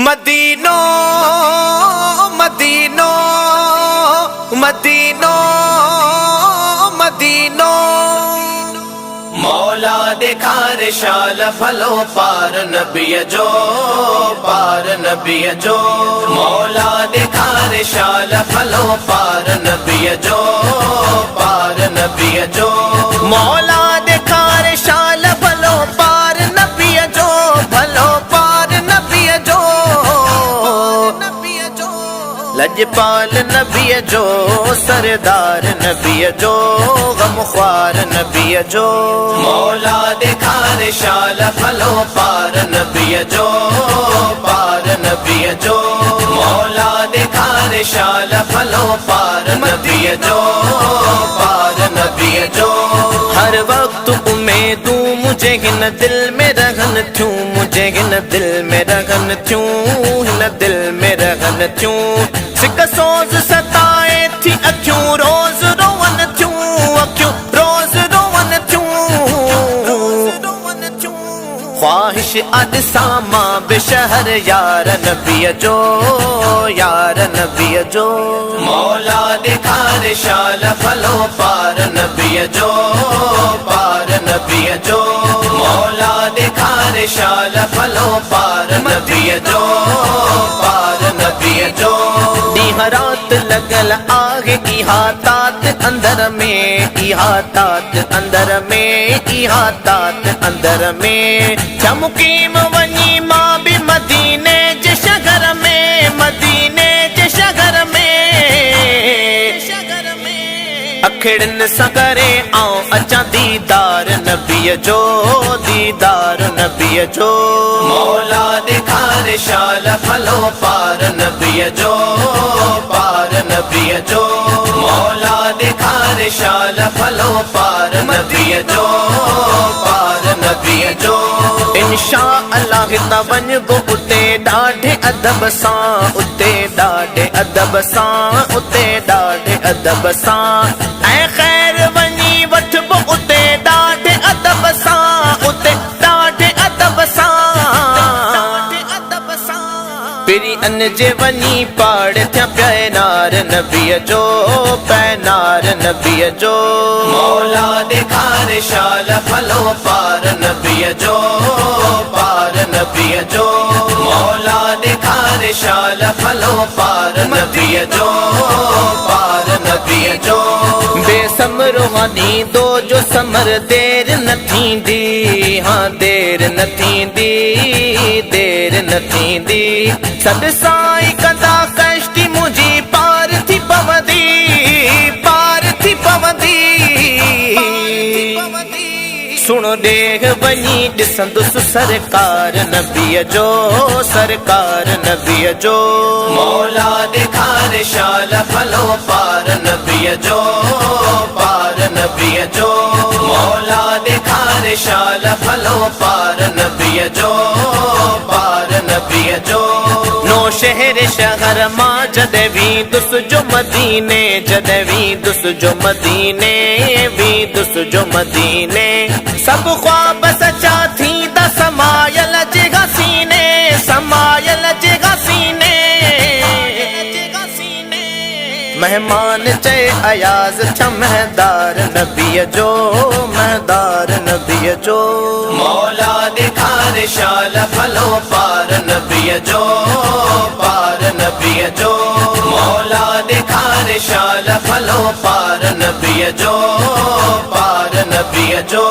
मदीनो मदीनो मदीनो मदीनो मौला दिखा रिशाल फलो पार नबी जो पार नबी जो मौला दिखा रिशाल फलो पार नबी जो पार नबी जो मौला दिखा रिशाल फलो पार नबी जो भलो पार नबी जो लजपाल नबी जो सरदार नबी जो गमख्वार नबी जो मौला दिखा रिशाल फलो पार नबी जो पार नबी जो मौला दिखा रिशाल फलो पार नबी जो पार नबी जो हर वक्त उम्मीदू मुझे हिन दिल में रहन थ्यूं मुझे हिन दिल में रहन थ्यूं हिन दिल में रहन थ्यूं सिक सोज़ सताए थी अखियूं रोज़ रोवन थ्यूं अखियूं रोज़ रोवन थ्यूं ख्वाहिश अॼु सां बेशहर यार नबी जो यार नबी जो मौला दिखा रिशाल फलो पार नबी जो पार नबी जो मौला दिखा रिशाल फलो पार नबी जो पार नबी जो ॾींहं रात लगल आहे इहा तात अंदर में इहा तात अंदर में इहा तात अंदर में चमकीम वञी मां बि मदीने जे शहर में मदीने जे शहर में अखिड़न सां करे आऊं अचां दीदार नबी जो दीदार नबी जो मौला दिखा रिशाल फलो पार नबी जो पार नबी जो मौला दिखा रिशाल फलो पार नबी जो पार नबी जो इंशा अल्लाह त वञबो उते ॾाढे अदब सां उते ॾाढे अदब सां उते ॾाढे अदब सां ऐं ख़ैर वञी वठबो उते ॾाढे अदब सां उते ॾाढे अदब सां पिरी अन जे वञी पाड़ थिया पैनार नबी जो पैनार नबी जो मौला दिखा रिशाल फलो पार नबी जो पार नबी जो मौला दिखा रिशाल फलो पार नबी जो पार नबी जो बेसमरो हादी दो जो समर देर न थींदी हाँ देर न थींदी देर न थींदी सद साई कंदा कष्टी मुझी पार थी पवंदी पार थी पवंदी सुनो देख वञी ॾिसंदुसि सरकार नबी जो सरकार नबी जो मौला दिखा रिशाल फलो पार नबी जो पार नबी जो मौला दिखा रिशाल फलो पार नबी जो पार नबी जो नो शहर शहर मां जॾहिं वींदुस जो मदीने जॾहिं वींदुस जो मदीने वींदुस जो मदीने सब ख्वाब सचा थींदा समायल जे हसीने समायल जे हसीने मेहमान चए अयाज छ महदार नबी जो महदार नबी जो मौला दिखा रिशाल फलो पार नबी जो पार नबी जो मौला दिखा रिशाल फलो पार नबी जो पार नबी जो